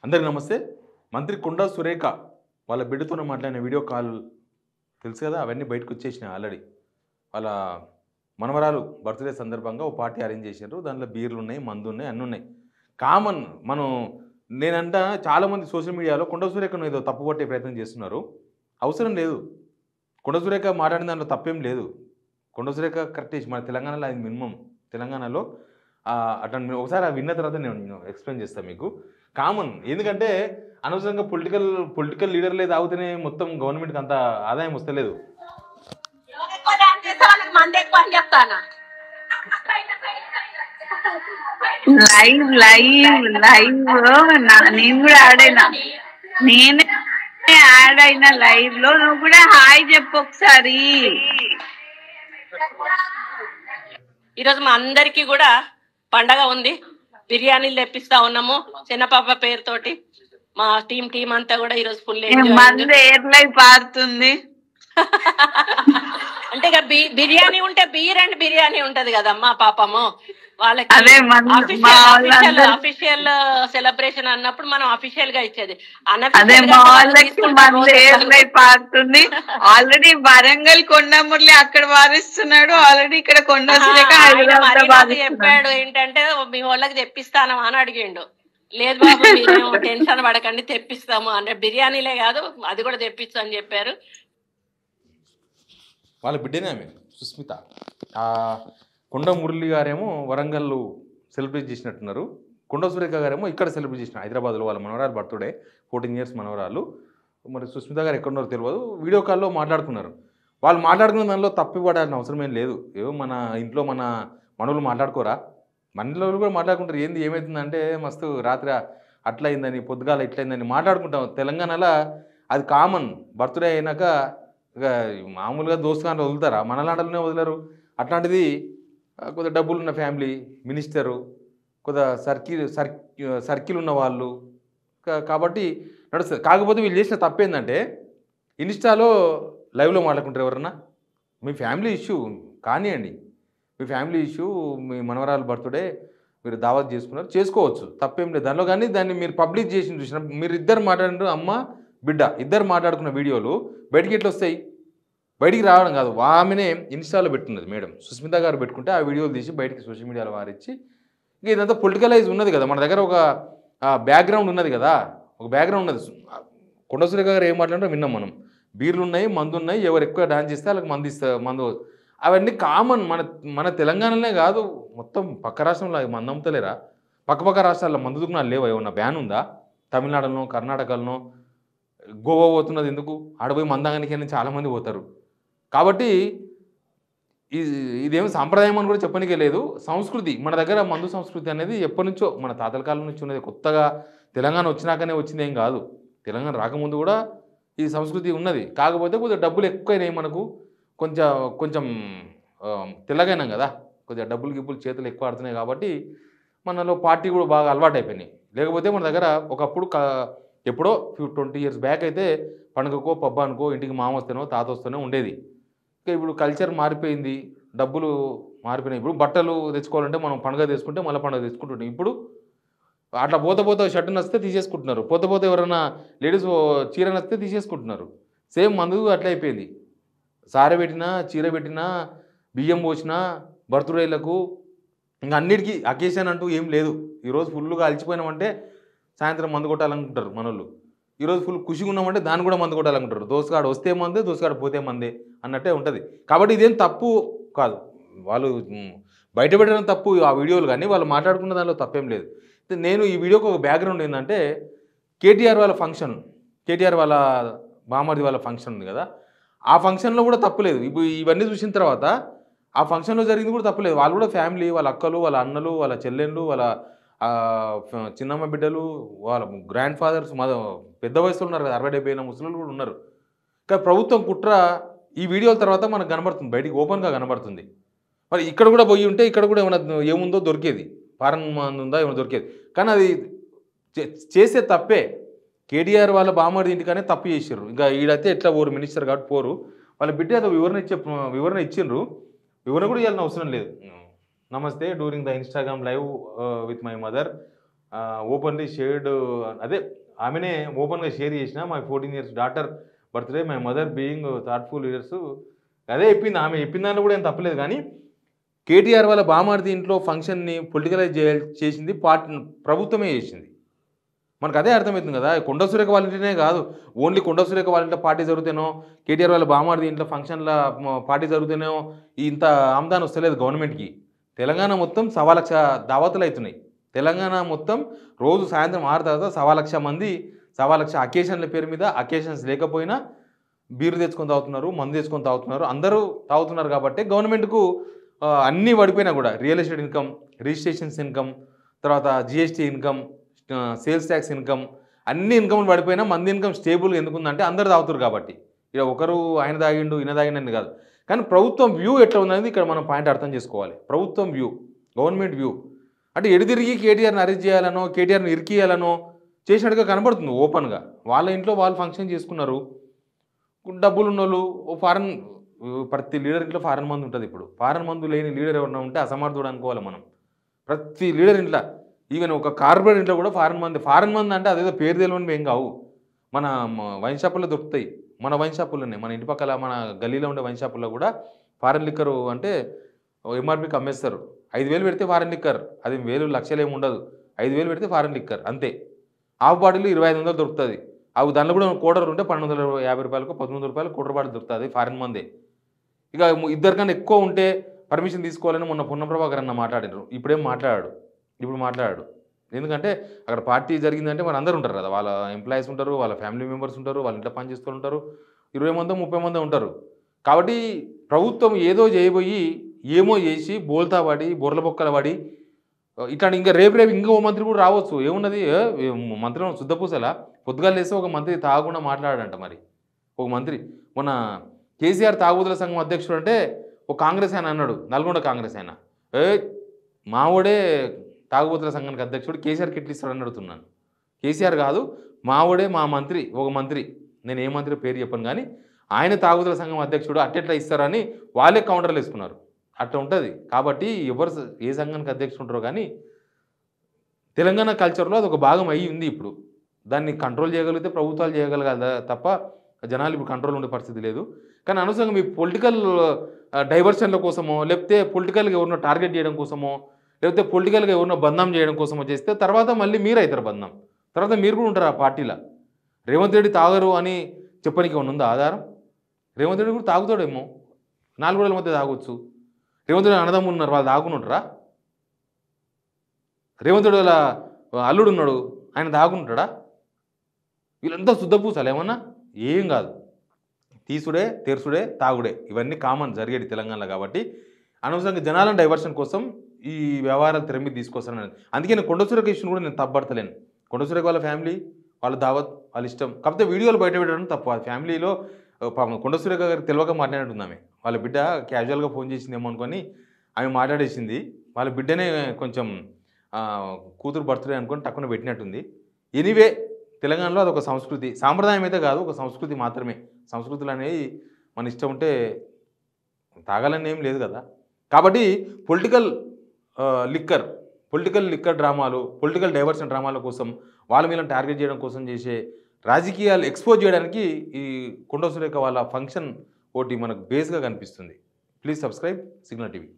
అందరికీ నమస్తే. మంత్రి కొండా సురేఖ వాళ్ళ బిడ్డతోనే మాట్లాడిన వీడియో కాల్ తెలుసు కదా, అవన్నీ బయటకు వచ్చేసినాయి ఆల్రెడీ. వాళ్ళ మనవరాలు బర్త్‌డే సందర్భంగా ఓ పార్టీ అరేంజ్ చేసిండ్రు. దాంట్లో బీర్లున్నాయి, మందున్నాయి, అన్నున్నాయి. కామన్ మనం నేనంట చాలామంది సోషల్ మీడియాలో కొండా సురేఖను ఏదో తప్పుపట్టే ప్రయత్నం చేస్తున్నారు. అవసరం లేదు. కొండా సురేఖ మాట్లాడిన దాంట్లో తప్పేం లేదు. కొండా సురేఖ కరెక్టే. మన తెలంగాణలో అది మినిమమ్. తెలంగాణలో అట్లా ఒకసారి విన్న తర్వాత నేను ఎక్స్‌ప్లెయిన్ చేస్తా మీకు. కామన్. ఎందుకంటే అనవసరంగా పొలిటికల్ లీడర్లే తాగితేనే మొత్తం గవర్నమెంట్‌కి అంత ఆదాయం వస్తలేదు. నేను కూడా ఆడైనా, నేనే యాడ్ అయిన లైవ్ లో. నువ్వు కూడా హాయ్ చెప్పు ఒకసారి. ఈరోజు మా అందరికి కూడా పండగ ఉంది. బిర్యానీలు తెప్పిస్తా ఉన్నాము చిన్నపాప పేరుతోటి. మా టీం అంతా కూడా ఈరోజు ఫుల్ ఎయిర్ లైవ్ పారుతుంది. అంటే ఇక బిర్యానీ ఉంటే బీర్ అండ్ బిర్యానీ ఉంటది కదమ్మా పాపము. వాళ్ళకి అఫీషియల్ సెలబ్రేషన్ అన్నప్పుడు మనం అఫీషియల్ గా ఇచ్చేది. పారుతుంది. ఆల్రెడీ వరంగల్ కొండమురళి అక్కడ వారిస్తున్నాడు, ఆల్రెడీ ఇక్కడ కొండ చెప్పాడు ఏంటంటే మీ వాళ్ళకి తెప్పిస్తాను అని అడిగిండు. లేదు బాబు మీరు టెన్షన్ పడకండి తెప్పిస్తాము అంటే బిర్యానీలే కాదు అది కూడా తెప్పిస్తు అని చెప్పారు. వాళ్ళ బిడ్డనే ఆమె సుస్మిత. కొండ మురళి గారేమో వరంగల్ సెలబ్రేట్ చేసినట్టున్నారు. కొండ సురేఖ గారేమో ఇక్కడ సెలబ్రేట్ చేసిన హైదరాబాద్లో. వాళ్ళ మనవరాలు బర్త్డే 14 years మనవరాలు. మరి సుస్మిత గారు ఎక్కడున్నారో తెలియదు. వీడియో కాల్లో మాట్లాడుకున్నారు. వాళ్ళు మాట్లాడుకున్న దానిలో తప్పిపడాల్సిన అవసరం ఏం లేదు. ఏమో మన ఇంట్లో మనోళ్ళు మాట్లాడుకోరా, మనలో కూడా మాట్లాడుకుంటారు. ఏంది ఏమవుతుందంటే మస్తు రాత్రి అట్లా అయిందని, పొద్దుగాల ఇట్లయిందని మాట్లాడుకుంటాం. తెలంగాణలో అది కామన్. బర్త్డే అయినాక ఇక మామూలుగా దోస్తుగానే వదులుతారా? మనలాంటిలోనే వదిలేరు. అట్లాంటిది కొద్దిగా డబ్బులు ఉన్న ఫ్యామిలీ, మినిస్టరు, కొద్దిగా సర్కిల్ ఉన్న వాళ్ళు కాబట్టి నడుస్తుంది. కాకపోతే వీళ్ళు చేసిన తప్పేందంటే ఇన్స్టాలో లైవ్లో మాట్లాడుకుంటారు. ఎవరన్నా మీ ఫ్యామిలీ ఇష్యూ కానివ్వండి, మీ ఫ్యామిలీ ఇష్యూ, మీ మనవరాలు బర్త్డే మీరు దావత్ చేసుకున్నారు, చేసుకోవచ్చు, తప్పేం లేదు దానిలో. కానీ దాన్ని మీరు పబ్లిక్ చేసిన చూసిన మీరు ఇద్దరు మాట్లాడినారు, అమ్మ బిడ్డ ఇద్దరు మాట్లాడుకున్న వీడియోలు బయటికి ఎట్లా వస్తాయి? బయటికి రావడం కాదు, ఆమెనే ఇన్స్టాలో పెట్టున్నది మేడం సుస్మిత గారు. పెట్టుకుంటే ఆ వీడియోలు తీసి బయటికి సోషల్ మీడియాలో వారిచ్చి ఇంకా ఇదంతా పొలిటికలైజ్ ఉన్నది కదా. మన దగ్గర ఒక బ్యాక్గ్రౌండ్ ఉన్నది కదా, ఒక బ్యాక్గ్రౌండ్ ఉన్నది. కొండ సురేఖ గారు ఏం మాట్లాడారో విన్నాం మనం. బీర్లు ఉన్నాయి, మందు ఉన్నాయి, ఎవరు ఎక్కువ డాన్స్ చేస్తే వాళ్ళకి మందు అవన్నీ కామన్. మన తెలంగాణలోనే కాదు, మొత్తం పక్క రాష్ట్రంలో మందు అమ్ముతలేరా? పక్క రాష్ట్రాల్లో మందు దుకాణాలు లేవా? ఏమన్నా బ్యాన్ ఉందా? తమిళనాడులో, కర్ణాటకలో, గోవా పోతున్నది ఎందుకు? ఆడపోయి మందాగానికి చాలామంది పోతారు. కాబట్టి ఇదేమో సాంప్రదాయం అని కూడా చెప్పనికే లేదు. సంస్కృతి మన దగ్గర, మందు సంస్కృతి అనేది ఎప్పటి నుంచో మన తాతల కాలం నుంచి ఉన్నది. కొత్తగా తెలంగాణ వచ్చినాకనే వచ్చింది ఏం కాదు. తెలంగాణ రాకముందు కూడా ఈ సంస్కృతి ఉన్నది. కాకపోతే కొద్దిగా డబ్బులు ఎక్కువైనాయి మనకు. కొంచెం తెల్లగైనాం కదా, కొద్దిగా గిబ్బులు చేతులు ఎక్కువ ఆడుతున్నాయి కాబట్టి మనలో పార్టీ కూడా బాగా అలవాటు అయిపోయినాయి. లేకపోతే మన దగ్గర ఒకప్పుడు ఎప్పుడో 20 years బ్యాక్ అయితే పండుగకో పబ్బానికో ఇంటికి మామ వస్తేనో తాత వస్తేనో ఉండేది. ఇంకా ఇప్పుడు కల్చర్ మారిపోయింది, డబ్బులు మారిపోయినాయి. ఇప్పుడు బట్టలు తెచ్చుకోవాలంటే మనం పండుగ తెచ్చుకుంటే మళ్ళీ పండుగ తెచ్చుకుంటుంటాం. ఇప్పుడు అట్లా పోతే షర్ట్ నచ్చితే తీసేసుకుంటున్నారు. పోతే ఎవరైనా లేడీస్ చీర నచ్చితే తీసేసుకుంటున్నారు. సేమ్ మందు అట్లా అయిపోయింది. సారె పెట్టినా, చీర పెట్టినా, బియ్యం పోసినా, బర్త్డేలకు ఇంకా అన్నిటికీ అకేషన్ అంటూ ఏం లేదు. ఈరోజు ఫుల్గా అలసిపోయినామంటే సాయంత్రం మందు కొట్టాలనుకుంటారు మనోళ్ళు. ఈరోజు ఫుల్ ఖుషిగా ఉన్నామంటే దాన్ని కూడా మందు కొట్టాలనుకుంటారు. దోసగాడు వస్తే మందే, దోసగాడు పోతే మందే అన్నట్టే ఉంటుంది. కాబట్టి ఇదేం తప్పు కాదు. వాళ్ళు బయట పెట్టడం తప్పు ఆ వీడియోలు, కానీ వాళ్ళు మాట్లాడుకున్న దానిలో తప్పేం లేదు. నేను ఈ వీడియోకి ఒక బ్యాక్గ్రౌండ్ ఏంటంటే కేటీఆర్ వాళ్ళ ఫంక్షన్, కేటీఆర్ వాళ్ళ బామర్ది వాళ్ళ ఫంక్షన్ ఉంది కదా, ఆ ఫంక్షన్లో కూడా తప్పులేదు. ఇప్పుడు ఇవన్నీ చూసిన తర్వాత ఆ ఫంక్షన్లో జరిగింది కూడా తప్పులేదు. వాళ్ళు కూడా ఫ్యామిలీ, వాళ్ళ అక్కలు, వాళ్ళ అన్నలు, వాళ్ళ చెల్లెళ్ళు, వాళ్ళ చిన్నమ్మ బిడ్డలు, వాళ్ళ గ్రాండ్ ఫాదర్స్ పెద్ద వయసులో ఉన్నారు కదా, 60-70 ముసలు కూడా ఉన్నారు. కానీ ప్రభుత్వం కుట్ర ఈ వీడియోల తర్వాత మనకు కనబడుతుంది, బయటికి ఓపెన్గా కనబడుతుంది. మరి ఇక్కడ కూడా పోయి ఉంటే ఇక్కడ కూడా ఏముందో దొరికేది, ఫారెన్ మందు ఉందా ఏమో దొరికేది. కానీ అది చేసే తప్పే. కేటీఆర్ వాళ్ళ బామర్ది ఇంటికనే తప్పు చేసారు. ఇంకా ఈడైతే ఎట్లా పోరు, మినిస్టర్ కాబట్టి పోరు. వాళ్ళ బిడ్డ ఏదో వివరణ ఇచ్చిండ్రు. వివరణ కూడా ఇవ్వాలని అవసరం లేదు. నమస్తే, during the Instagram live with my mother openly shared, అదే ఆమెనే ఓపెన్గా షేర్ చేసిన my 14 years daughter birthday, my mother being thoughtful years, అదే చెప్పింది. ఆమె చెప్పిన దాంట్లో కూడా ఏం తప్పలేదు. కానీ కేటీఆర్ వాళ్ళ బామార్ది ఇంట్లో ఫంక్షన్ని పొలిటికలైజ్ చేసింది ప్రభుత్వమే చేసింది. మనకు అదే అర్థమవుతుంది కదా. కొండ సురేఖ వాళ్ళ ఇంటినే కాదు, ఓన్లీ కొండ సురేఖ వాళ్ళ ఇంట్లో పార్టీ జరుగుతేనో, కేటీఆర్ వాళ్ళ బామార్ది ఇంట్లో ఫంక్షన్ల పార్టీ జరుగుతేనో ఇంత ఆమ్దాన్ వస్తలేదు గవర్నమెంట్కి. తెలంగాణ మొత్తం 1,00,000 దావతులు అవుతున్నాయి. తెలంగాణ మొత్తం రోజు సాయంత్రం 6 తర్వాత 1,00,000 మంది 1,00,000 అకేషన్ల పేరు మీద, అకేషన్స్ లేకపోయినా బీరు తెచ్చుకొని తాగుతున్నారు, మందు తెచ్చుకొని తాగుతున్నారు, అందరూ తాగుతున్నారు. కాబట్టి గవర్నమెంట్కు అన్నీ పడిపోయినా కూడా real estate income, registrations income, తర్వాత GST income, sales tax income, అన్ని ఇన్కమ్లు పడిపోయినా మంది ఇన్కమ్ స్టేబుల్గా ఎందుకుందంటే అందరు తాగుతారు కాబట్టి. ఇక ఒకరు ఆయన తాగిండు ఈయన తాగిండని కాదు. కానీ ప్రభుత్వం వ్యూ ఎట్లా ఉందనేది ఇక్కడ మనం పాయింట్ అర్థం చేసుకోవాలి. ప్రభుత్వం వ్యూ, గవర్నమెంట్ వ్యూ అంటే ఎడిదిరిగి కేటీఆర్ని అరెస్ట్ చేయాలనో, కేటీఆర్ని ఇరికియాలనో చేసినట్టుగా కనబడుతుంది ఓపెన్గా. వాళ్ళ ఇంట్లో వాళ్ళు ఫంక్షన్ చేసుకున్నారు. డబ్బులు ఉన్నోళ్ళు ఫారెన్, ప్రతి లీడర్ ఇంట్లో ఫారెన్ మంది ఉంటుంది. ఇప్పుడు ఫారెన్ మందు లేని లీడర్ ఎవరైనా ఉంటే అసమర్థుడు అనుకోవాలి మనం. ప్రతి లీడర్ ఇంట్లో, ఈవెన్ ఒక కార్పొరేట్ ఇంట్లో కూడా ఫారెన్ మంది అంటే అదేదో పేరు తెలియని ఏం కావు. మన వైన్ షాపుల్లో దొరుకుతాయి. మన వైన్ షాపుల్లోనే, మన ఇంటి పక్కల మన గల్లీలో ఉండే వైన్ షాపుల్లో కూడా ఫారెన్ లిక్కరు అంటే ఎంఆర్పీకి అమ్మేస్తారు. 5,000 పెడితే ఫారెన్ లిక్కర్, అది 1,000 లక్షలు ఏమి ఉండదు. 5,000 పెడితే ఫారెన్ లిక్కర్ అంతే. హాఫ్ బాటిల్ 2,500 దొరుకుతుంది. అవి దాంట్లో కూడా కోటర్ ఉంటే 1,250 రూపాయలకు 1,300 రూపాయలు కోటర్ బాటిల్ దొరుకుతుంది, ఫారెన్ మందే. ఇక ఇద్దరికన్నా ఎక్కువ ఉంటే పర్మిషన్ తీసుకోవాలని మొన్న పొన్నం ప్రభాకర్ అన్న మాట్లాడారు. ఇప్పుడు మాట్లాడాడు. ఎందుకంటే అక్కడ పార్టీ జరిగిందంటే మరి అందరూ ఉంటారు కదా, వాళ్ళ ఎంప్లాయీస్ ఉంటారు, వాళ్ళ ఫ్యామిలీ మెంబర్స్ ఉంటారు, వాళ్ళ ఇంట్లో పని చేస్తూ ఉంటారు, 20 మందో 30 మందో ఉంటారు. కాబట్టి ప్రభుత్వం ఏదో చేయబోయి ఏమో చేసి బోల్తా పడి బొర్ల బొక్కల పడి ఇట్లా ఇంకా రేపు ఇంకో మంత్రి కూడా రావచ్చు. ఏమున్నది మంత్రి శుద్ధపూసలా పొద్దుగాలు వేస్తే ఒక మంత్రి తాగకుండా మాట్లాడాడంట. మరి ఒక మంత్రి మొన్న కేసీఆర్ తాగుబోతుల సంఘం అధ్యక్షుడు అంటే ఒక కాంగ్రెస్ ఆయన అన్నాడు, నల్గొండ కాంగ్రెస్ ఆయన, మావోడే తాగుబోతుల సంఘానికి అధ్యక్షుడు, కేసీఆర్కి ఎట్లు ఇస్తాడని అడుగుతున్నాను. కేసీఆర్ కాదు, మావోడే మా మంత్రి, ఒక మంత్రి, నేను ఏ మంత్రి పేరు చెప్పను కానీ ఆయన తాగుబోతుల సంఘం అధ్యక్షుడు, అట్టెట్లా ఇస్తారని వాళ్ళే కౌంటర్లు వేసుకున్నారు. అట్లా ఉంటుంది. కాబట్టి ఎవరు ఏ సంఘానికి అధ్యక్షుడు ఉంటారో కానీ తెలంగాణ కల్చర్లో అది ఒక భాగం అయ్యి ఉంది. ఇప్పుడు దాన్ని కంట్రోల్ చేయగలిగితే ప్రభుత్వాలు చేయగలగాలి తప్ప జనాలు ఇప్పుడు కంట్రోల్ ఉండే పరిస్థితి లేదు. కానీ అనవసరంగా మీ పొలిటికల్ డైవర్షన్ల కోసమో, లేకపోతే పొలిటికల్గా ఎవరినో టార్గెట్ చేయడం కోసమో, లేకపోతే పొలిటికల్గా ఎవరినో బంధం చేయడం కోసమో చేస్తే తర్వాత మళ్ళీ మీరు అవుతారు బంధం. తర్వాత మీరు కూడా ఉంటారు ఆ పార్టీలో. రేవంత్ రెడ్డి తాగరు అని చెప్పడానికి ఏమన్నా ఉందా ఆధారం? రేవంత్ రెడ్డి కూడా తాగుతాడేమో, 4 రోజుల మధ్య తాగొచ్చు. రేవంత్ రెడ్డి అన్నదమ్ములు ఉన్నారు, వాళ్ళు తాగుకుంటారా? రేవంత్ రెడ్డి వాళ్ళ అల్లుడు ఉన్నాడు, ఆయన తాగుకుంటాడా? వీళ్ళంతా శుద్ధపూసాలు ఏమన్నా? ఏం కాదు. తీసుడే, తెరుసుడే, తాగుడే, ఇవన్నీ కామన్ జరిగేది తెలంగాణలో. కాబట్టి అనవసరంగా జనాలను డైవర్షన్ కోసం ఈ వ్యవహారాలు తెరమి తీసుకొస్తానని. అందుకే నేను కొండ సురేఖ ఇష్యూని కూడా నేను తప్పబడతలేను. కొండ సురేఖ వాళ్ళ ఫ్యామిలీ, వాళ్ళ దావత్, వాళ్ళ ఇష్టం. కాకపోతే వీడియోలు బయట పెట్టడం తప్పు. ఆ ఫ్యామిలీలో కొండ సురేఖ గారికి తెలియక మాట్లాడినట్టుంది ఆమె. వాళ్ళ బిడ్డ క్యాజువల్గా ఫోన్ చేసిందేమో అనుకొని ఆమె మాట్లాడేసింది. వాళ్ళ బిడ్డనే కొంచెం కూతురు బర్త్డే అనుకొని టక్కున పెట్టినట్టుంది. ఎనీవే తెలంగాణలో అదొక సంస్కృతి, సాంప్రదాయం అయితే కాదు, ఒక సంస్కృతి మాత్రమే. సంస్కృతులు అనేవి మన ఇష్టం ఉంటే తాగాలని ఏం లేదు కదా. కాబట్టి పొలిటికల్ లిక్కర్ డ్రామాలు, పొలిటికల్ డైవర్షన్ డ్రామాల కోసం, వాళ్ళ మీద టార్గెట్ చేయడం కోసం చేసే రాజకీయాలు ఎక్స్పోజ్ చేయడానికి ఈ కొండ సురేఖ వాళ్ళ ఫంక్షన్ ఒకటి మనకు బేస్గా కనిపిస్తుంది. Please subscribe signal TV.